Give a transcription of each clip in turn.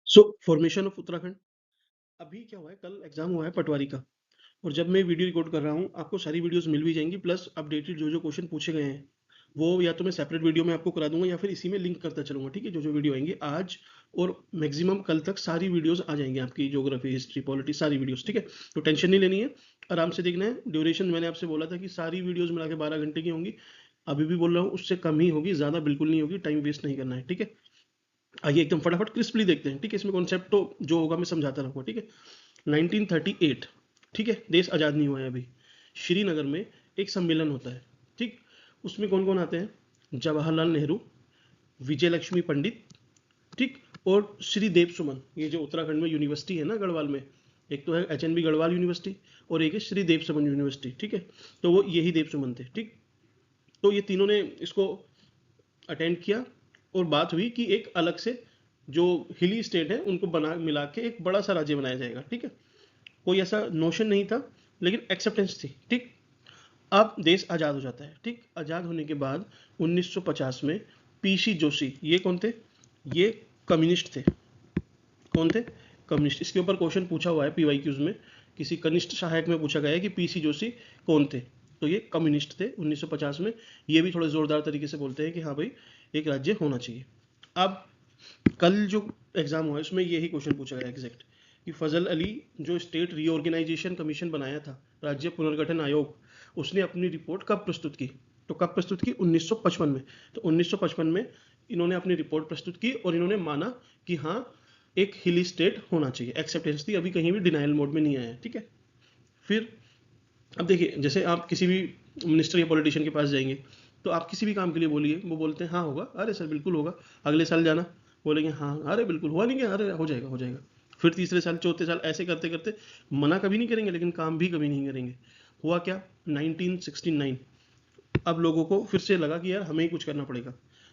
So formation of Uttarakhand. अभी क्या हुआ है, कल एग्जाम हुआ है पटवारी का। और जब मैं वीडियो रिकॉर्ड कर रहा हूँ आपको सारी वीडियोस मिल भी जाएंगी, प्लस अपडेटेड जो जो क्वेश्चन पूछे गए हैं वो या तो मैं सेपरेट वीडियो में आपको करा दूंगा या फिर इसी में लिंक करता चलूंगा। ठीक है, जो जो वीडियो आएंगे आज और मैक्सिमम कल तक सारी वीडियोस आ जाएंगी आपकी, ज्योग्राफी हिस्ट्री पॉलिटी सारी वीडियोस। ठीक है, तो टेंशन नहीं लेनी है, आराम से देखना है। ड्यूरेशन मैंने आपसे बोला था कि सारी वीडियोस मिला के 12 घंटे की होंगी, अभी भी बोल रहा हूँ उससे कम ही होगी, ज़्यादा बिल्कुल नहीं होगी। टाइम वेस्ट नहीं करना है। ठीक है, आइए एकदम फटाफट क्रिस्पली देखते हैं। ठीक है, इसमें कॉन्सेप्ट तो जो होगा मैं समझाता रहूँगा। ठीक है, 1938, ठीक है, देश आज़ाद नहीं हुआ है अभी। श्रीनगर में एक सम्मेलन होता है। ठीक, उसमें कौन कौन आते हैं? जवाहरलाल नेहरू, विजय लक्ष्मी पंडित, ठीक, और श्री देव सुमन। ये जो उत्तराखंड में यूनिवर्सिटी है ना गढ़वाल में, एक तो है HNB गढ़वाल यूनिवर्सिटी और एक है श्री देव सुमन यूनिवर्सिटी। ठीक है, तो वो यही देव सुमन थे। ठीक, तो ये तीनों ने इसको अटेंड किया और बात हुई कि एक अलग से जो हिली स्टेट है उनको बना मिला के एक बड़ा सा राज्य बनाया जाएगा। ठीक है, कोई ऐसा नोशन नहीं था लेकिन एक्सेप्टेंस थी। ठीक, अब देश आज़ाद हो जाता है। ठीक, आज़ाद होने के बाद 1950 में PC जोशी, ये कौन थे? ये कम्युनिस्ट थे। कौन थे? कम्युनिस्ट। इसके ऊपर क्वेश्चन पूछा हुआ है PYQs में, किसी कनिष्ठ सहायक में पूछा गया है कि PC जोशी कौन थे। तो ये कम्युनिस्ट थे 1950 में। ये भी थोड़े जोरदार तरीके से बोलते हैं कि हाँ भाई एक राज्य होना चाहिए। अब कल जो एग्जाम हुआ है उसमें यही क्वेश्चन पूछा गया एग्जैक्ट, कि फजल अली जो स्टेट रीऑर्गेनाइजेशन कमीशन बनाया था, राज्य पुनर्गठन आयोग, उसने अपनी रिपोर्ट कब प्रस्तुत की? तो कब प्रस्तुत की? 1955 में। तो 1955 में इन्होंने अपनी रिपोर्ट प्रस्तुत की और इन्होंने माना कि हाँ एक हिली स्टेट होना चाहिए। एक्सेप्टेंस थी, अभी कहीं भी डिनाइल मोड में नहीं आया है। ठीक है, फिर अब देखिए, जैसे आप किसी भी मिनिस्टर या पॉलिटिशियन के पास जाएंगे तो आप किसी भी काम के लिए बोलिए, वो बोलते हैं हाँ होगा, अरे सर बिल्कुल होगा। अगले साल जाना, बोलेंगे हाँ, अरे बिल्कुल हुआ नहीं क्या, अरे हो जाएगा हो जाएगा। फिर तीसरे साल चौथे साल ऐसे करते करते मना कभी नहीं करेंगे लेकिन काम भी कभी नहीं करेंगे। हुआ क्या? 1969, अब लोगों को फिर से लगा कि यार हमें ही कुछ करना पड़ेगा।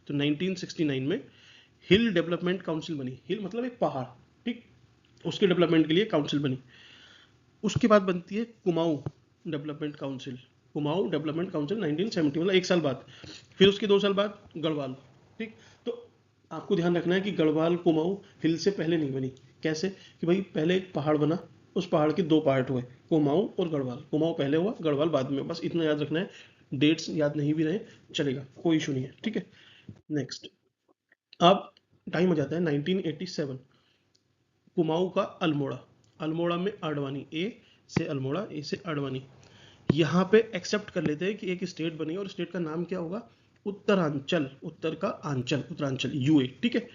तो 1969 में हिल डेवलपमेंट काउंसिल बनी। हिल मतलब एक पहाड़, ठीक, उसके डेवलपमेंट के लिए काउंसिल बनी। उसके बाद बनती है Kumaon development council. Kumaon development council 1970, मतलब एक साल बाद। फिर उसके 2 साल बाद गढ़वाल। ठीक, तो आपको ध्यान रखना है कि गढ़वाल कुमाऊं हिल से पहले नहीं बनी। कैसे? कि भाई पहले एक पहाड़ बना, उस पहाड़ के 2 पार्ट हुए, कुमाऊं और गढ़वाल। कुमाऊं पहले हुआ, गढ़वाल बाद में। बस इतना याद रखना है, डेट्स याद नहीं भी रहे चलेगा, कोई इशू नहीं है। ठीक है, नेक्स्ट। अब टाइम हो जाता है 1987, कुमाऊं का अल्मोड़ा। अल्मोड़ा में आडवाणी, ए से अल्मोड़ा, ए से आडवाणी। यहाँ पे एक्सेप्ट कर लेते हैं कि एक स्टेट बनी और स्टेट का नाम क्या होगा? उत्तरांचल। उत्तर का आंचल, उत्तरांचल, UA। ठीक है,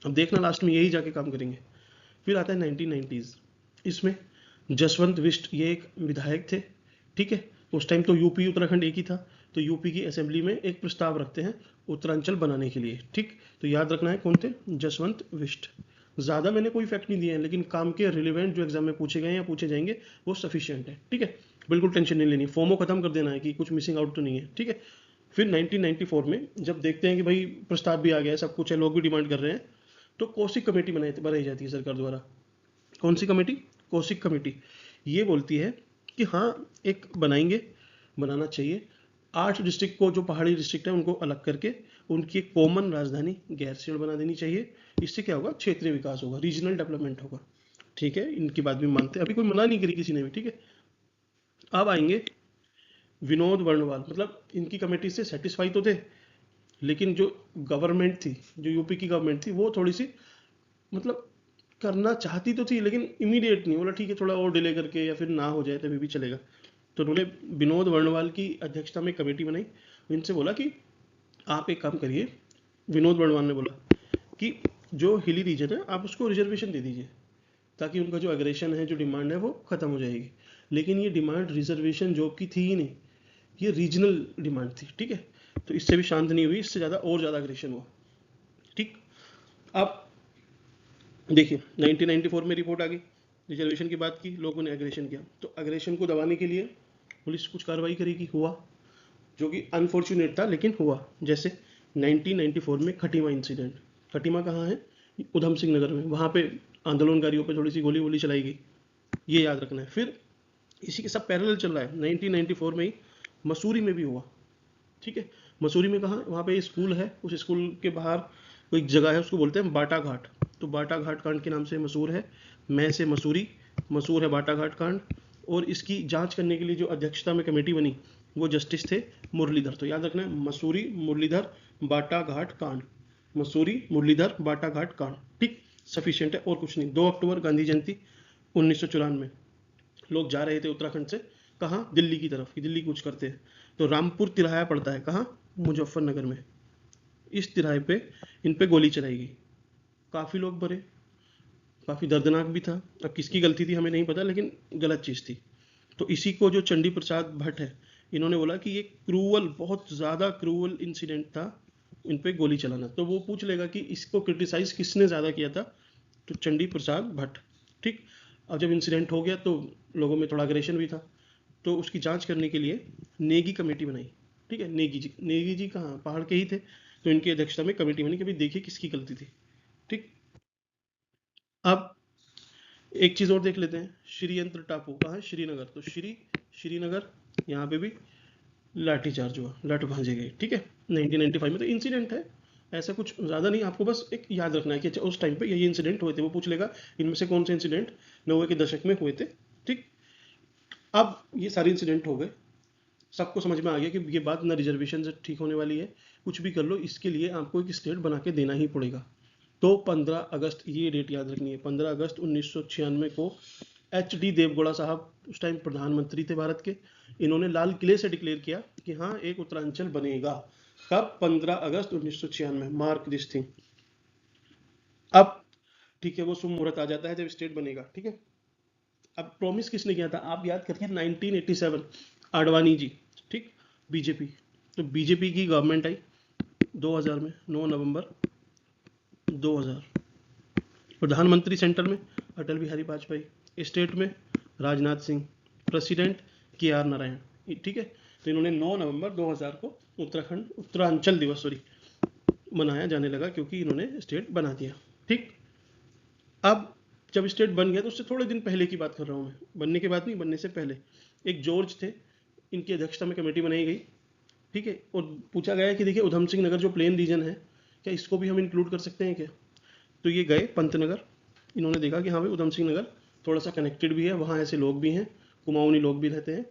अब देखना लास्ट में यही जाके काम करेंगे। फिर आता है 1990s, इसमें जसवंत बिष्ट, ये एक विधायक थे। ठीक है, उस टाइम तो यूपी उत्तराखंड एक ही था, तो यूपी की असेंबली में एक प्रस्ताव रखते हैं उत्तरांचल बनाने के लिए। ठीक, तो याद रखना है कौन थे? जसवंत बिष्ट। ज़्यादा मैंने कोई फैक्ट नहीं दिए हैं लेकिन काम के रिलेवेंट जो एग्जाम में पूछे गए या पूछे जाएंगे वो सफिशियंट है। ठीक है, बिल्कुल टेंशन नहीं लेनी, फॉर्मो खत्म कर देना है कि कुछ मिसिंग आउट तो नहीं है। ठीक है, फिर 1994 में जब देखते हैं कि भाई प्रस्ताव भी आ गया है, सब कुछ है, लोग भी डिमांड कर रहे हैं, तो कौशिक कमेटी बनाई जाती है सरकार द्वारा। कौन सी कमेटी? कौशिक कमेटी। ये बोलती है कि हाँ एक बनाएंगे, बनाना चाहिए। 8 डिस्ट्रिक्ट को, जो पहाड़ी डिस्ट्रिक्ट है उनको अलग करके उनकी एक कॉमन राजधानी गैरसैंण बना देनी चाहिए। इससे क्या होगा? क्षेत्रीय विकास होगा, रीजनल डेवलपमेंट होगा। ठीक है, इनकी बात भी मानते हैं, अभी कोई मना नहीं करी किसी ने भी। ठीक है, अब आएंगे विनोद वर्णवाल। मतलब इनकी कमेटी से सेटिस्फाई तो थे लेकिन जो गवर्नमेंट थी, जो यूपी की गवर्नमेंट थी, वो थोड़ी सी मतलब करना चाहती तो थी लेकिन इमीडिएट नहीं। बोला ठीक है थोड़ा और डिले करके या फिर ना हो जाए तभी भी चलेगा। तो उन्होंने विनोद वर्णवाल की अध्यक्षता में कमेटी बनाई। इनसे बोला कि आप एक काम करिए, विनोद वर्णवाल ने बोला कि जो हिली रीजन है आप उसको रिजर्वेशन दे दीजिए ताकि उनका जो एग्रेशन है, जो डिमांड है वो खत्म हो जाएगी। लेकिन ये डिमांड रिजर्वेशन जॉब की थी ही नहीं, ये रीजनल डिमांड थी। ठीक है, तो इससे भी शांत नहीं हुई, इससे ज़्यादा और ज़्यादा एग्रेशन हुआ। ठीक, अब देखिए 1994 में रिपोर्ट आ गई, रिजर्वेशन की बात की, लोगों ने एग्रेशन किया, तो एग्रेशन को दबाने के लिए पुलिस कुछ कार्रवाई करेगी। हुआ, जो कि अनफॉर्चुनेट था लेकिन हुआ। जैसे 1994 में खटीमा इंसिडेंट। खटीमा कहाँ है? उधम सिंह नगर में। वहाँ पे आंदोलनकारियों पे थोड़ी सी गोली वोली चलाई गई, ये याद रखना है। फिर इसी के सब पैरेलल चल रहा है, 1994 में ही मसूरी में भी हुआ। ठीक है, मसूरी में कहाँ? वहाँ पे स्कूल है, उस स्कूल के बाहर वो एक जगह है, उसको बोलते हैं बाटा घाट। तो बाटा घाट कांड के नाम से मशहूर है, मैं से मसूरी, मशहूर है बाटा घाट कांड। और इसकी जांच करने के लिए जो अध्यक्षता में कमेटी बनी वो जस्टिस थे मुरलीधर। तो याद रखना है, मसूरी, मुरलीधर, बाटा घाट कांड, मसूरी, मुरलीधर, बाटा घाट कांड। ठीक, सफिशियंट है और कुछ नहीं। 2 अक्टूबर गांधी जयंती 1994, लोग जा रहे थे उत्तराखंड से कहाँ, दिल्ली की तरफ, कि दिल्ली कूच करते हैं। तो रामपुर तिराया पड़ता है कहाँ, मुजफ्फरनगर में। इस तिराहे पे इन पे गोली चलाई गई, काफ़ी लोग मरे, काफ़ी दर्दनाक भी था। अब किसकी गलती थी हमें नहीं पता, लेकिन गलत चीज़ थी। तो इसी को जो चंडी प्रसाद भट्ट है, इन्होंने बोला कि ये क्रूअल, बहुत ज़्यादा क्रूअल इंसिडेंट था इन पे गोली चलाना। तो वो पूछ लेगा कि इसको क्रिटिसाइज किसने ज़्यादा किया था, तो चंडी प्रसाद भट्ट। ठीक, अब जब इंसिडेंट हो गया तो लोगों में थोड़ा अग्रेशन भी था, तो उसकी जांच करने के लिए नेगी कमेटी बनाई। ठीक है, नेगी जी कहाँ, पहाड़ के ही थे। तो इनकी अध्यक्षता में कमेटी बनी कि भाई देखिए किसकी गलती थी। ठीक, अब एक चीज़ और देख लेते हैं, श्रीयंत्र टापू कहाँ है, श्रीनगर। तो श्रीनगर, यहाँ पे भी लाठीचार्ज हुआ, लठ भांजे गए। ठीक है, 1995 में। तो इंसिडेंट है, ऐसा कुछ ज़्यादा नहीं, आपको बस एक याद रखना है कि अच्छा उस टाइम पे ये इंसिडेंट हुए थे। वो पूछ लेगा इनमें से कौन से इंसिडेंट 90 के दशक में हुए थे। ठीक, अब ये सारे इंसिडेंट हो गए, सबको समझ में आ गया कि ये बात ना रिजर्वेशन से ठीक होने वाली है, कुछ भी कर लो इसके लिए आपको एक स्टेट बना के देना ही पड़ेगा। तो 15 अगस्त, ये डेट याद रखनी है, 15 अगस्त 1996 को एच डी देवगौड़ा साहब उस टाइम प्रधानमंत्री थे भारत के, इन्होंने लाल किले से डिक्लेयर किया कि हाँ एक उत्तरांचल बनेगा। कब, 15 अगस्त 1996, मार्क दिस थिंग। अब ठीक है, वो शुभ मुहूर्त आ जाता है जब स्टेट बनेगा। ठीक है, अब प्रॉमिस किसने किया था, आप याद करिए, 1987, आडवाणी जी। ठीक, बीजेपी। तो बीजेपी की गवर्नमेंट आई 2000 में, 9 नवंबर 2000। प्रधानमंत्री सेंटर में अटल बिहारी वाजपेयी, स्टेट में राजनाथ सिंह, प्रेसिडेंट के आर नारायण। ठीक है, तो इन्होंने 9 नवंबर 2000 को उत्तरांचल दिवस मनाया जाने लगा, क्योंकि इन्होंने स्टेट बना दिया। ठीक, अब जब स्टेट बन गया तो उससे थोड़े दिन पहले की बात कर रहा हूँ मैं, बनने के बाद नहीं, बनने से पहले। एक जॉर्ज थे, इनकी अध्यक्षता में कमेटी बनाई गई। ठीक है, और पूछा गया कि देखिए उधम सिंह नगर जो प्लेन रीजन है, क्या इसको भी हम इंक्लूड कर सकते हैं क्या। तो ये गए पंतनगर, इन्होंने देखा कि हाँ भाई उधम सिंह नगर थोड़ा सा कनेक्टेड भी है, वहाँ ऐसे लोग भी हैं, कुमाऊनी लोग भी रहते हैं,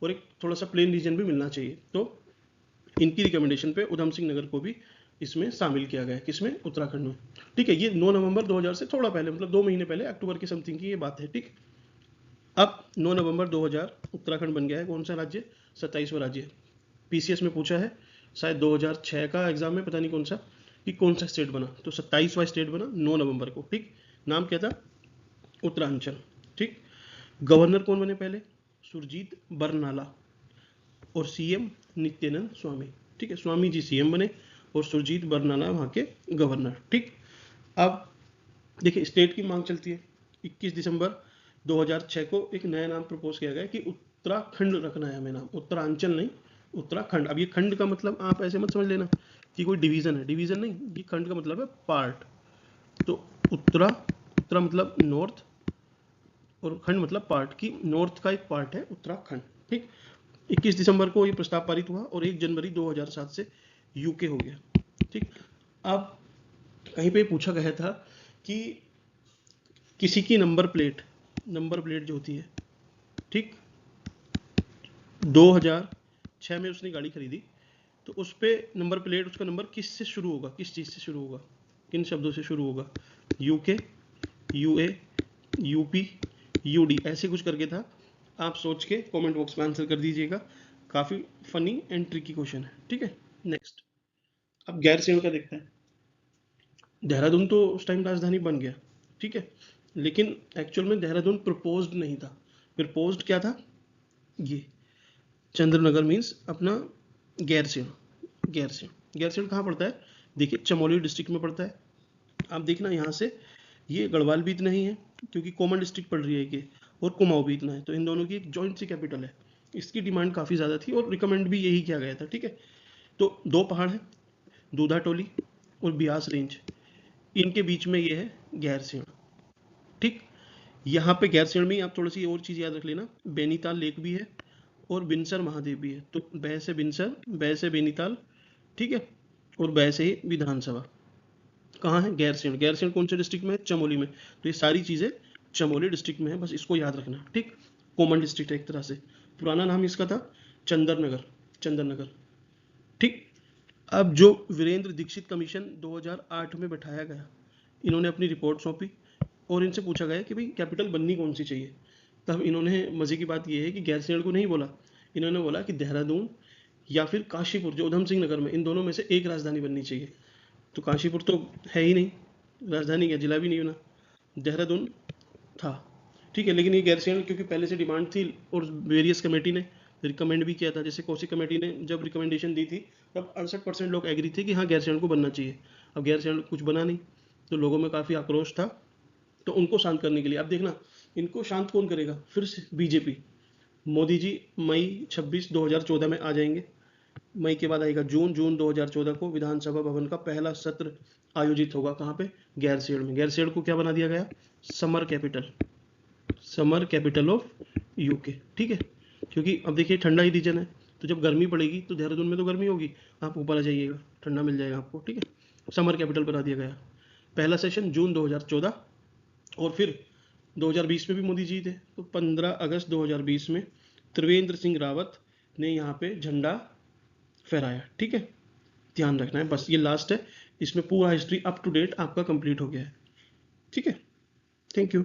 और एक थोड़ा सा प्लेन रीजन भी मिलना चाहिए। तो इनकी रिकमेंडेशन पे उधम सिंह नगर को भी इसमें शामिल किया गया, किसमें, उत्तराखंड में। ठीक है, ये 9 नवंबर 2000 से थोड़ा पहले, मतलब 2 महीने पहले, अक्टूबर की समथिंग की ये बात है। ठीक, अब 9 नवंबर 2000 उत्तराखंड बन गया है। कौन सा राज्य, 27वां राज्य। पीसीएस में पूछा है शायद 2006 का एग्जाम में, पता नहीं कौन सा, कि कौन सा स्टेट बना। तो 27वां स्टेट बना 9 नवंबर को। ठीक, नाम क्या था, उत्तरांचल। ठीक, गवर्नर कौन बने पहले, सुरजीत बरनाला, और सीएम नित्यानंद स्वामी। ठीक है, स्वामी जी सीएम बने और सुरजीत बरनाला वहाँ के गवर्नर। ठीक, अब देखिए स्टेट की मांग चलती है। 21 दिसंबर 2006 को एक नया नाम प्रपोज किया गया कि उत्तराखंड रखना है हमें नाम, उत्तरांचल नहीं, उत्तराखंड। अब ये खंड का मतलब आप ऐसे मत समझ लेना कि कोई डिवीजन है, डिवीजन नहीं, ये खंड का मतलब है पार्ट। तो उत्तरा मतलब नॉर्थ, और खंड मतलब पार्ट, की नॉर्थ का एक पार्ट है उत्तराखंड। ठीक, 21 दिसंबर को ये प्रस्ताव पारित हुआ और 1 जनवरी 2007 से यूके हो गया। ठीक, अब कहीं पे पूछा गया था कि किसी की नंबर प्लेट जो होती है, ठीक, 2006 में उसने गाड़ी खरीदी, तो उस पर नंबर प्लेट, उसका नंबर किस से शुरू होगा, किस चीज़ से शुरू होगा, किन शब्दों से शुरू होगा, यूके, यूए, यूपी, यूडी, ऐसे कुछ करके था। आप सोच के कमेंट बॉक्स में आंसर कर दीजिएगा, काफ़ी फनी एंड ट्रिकी क्वेश्चन है। ठीक है, नेक्स्ट। अब गैरसैंण का देखते हैं। देहरादून तो उस टाइम राजधानी बन गया, ठीक है, लेकिन एक्चुअल में देहरादून प्रपोज्ड नहीं था। प्रपोज्ड क्या था, ये चंद्रनगर मीन्स अपना गैरसैंण। गैरसैंण कहाँ पड़ता है, देखिए चमोली डिस्ट्रिक्ट में पड़ता है। आप देखना यहाँ से, ये गढ़वाल भी इतना ही है क्योंकि कॉमन डिस्ट्रिक्ट पड़ रही है ये, और कुमाऊं भी इतना है, तो इन दोनों की एक जॉइंट सी कैपिटल है। इसकी डिमांड काफ़ी ज़्यादा थी और रिकमेंड भी यही किया गया था। ठीक है, तो 2 पहाड़ हैं, दूधा टोली और ब्यास रेंज, इनके बीच में ये है गैरसैंण। ठीक, यहाँ पे गैरसैंण में आप थोड़ी सी और चीज़ याद रख लेना, बेनीताल लेक भी है और बिनसर महादेव भी है। तो बै से बिनसर, बै से बेनीताल, ठीक है, और बै से ही विधानसभा। कहाँ है? गैरसैंण। गैरसैंण कौन से डिस्ट्रिक्ट में है? चमोली में। तो ये सारी चीज़ें चमोली डिस्ट्रिक्ट में है, बस इसको याद रखना, ठीक। कॉमन डिस्ट्रिक्ट है एक तरह से। पुराना नाम इसका था चंदर नगर, चंदन नगर, ठीक। अब जो वीरेंद्र दीक्षित कमीशन 2008 में बैठाया गया, इन्होंने अपनी रिपोर्ट सौंपी और इनसे पूछा गया कि भाई कैपिटल बननी कौन सी चाहिए। तब इन्होंने, मजे की बात यह है कि गैरसैंण को नहीं बोला, इन्होंने बोला कि देहरादून या फिर काशीपुर जो उधम सिंह नगर में, इन दोनों में से एक राजधानी बननी चाहिए। तो काशीपुर तो है ही नहीं, राजधानी क्या, जिला भी नहीं बना, देहरादून था, ठीक है। लेकिन ये गैरसैंण क्योंकि पहले से डिमांड थी और वेरियस कमेटी ने रिकमेंड भी किया था, जैसे कौशिक कमेटी ने जब रिकमेंडेशन दी थी तब 68% लोग एग्री थे कि हाँ गैरसैंण को बनना चाहिए। अब गैरसैंण कुछ बना नहीं, तो लोगों में काफ़ी आक्रोश था। तो उनको शांत करने के लिए, अब देखना इनको शांत कौन करेगा, फिर से बीजेपी। मोदी जी मई 26 2014 में आ जाएंगे। मई के बाद आएगा जून, जून 2014 को विधानसभा भवन का पहला सत्र आयोजित होगा। कहाँ पे? गैरसैंण में। गैरसैंण को क्या बना दिया गया? Summer capital, summer capital of UK, ठीक है। क्योंकि अब देखिए ठंडा ही रीजन है, तो जब गर्मी पड़ेगी तो देहरादून में तो गर्मी होगी, आप ऊपर आ जाइएगा, ठंडा मिल जाएगा आपको, ठीक है। समर कैपिटल बना दिया गया। पहला सेशन जून 2014, और फिर 2020 में भी मोदी जी थे, तो 15 अगस्त 2020 में त्रिवेंद्र सिंह रावत ने यहाँ पे झंडा फहराया, ठीक है। ध्यान रखना है, बस ये लास्ट है, इसमें पूरा हिस्ट्री अप टू डेट आपका कंप्लीट हो गया है, ठीक है। Thank you.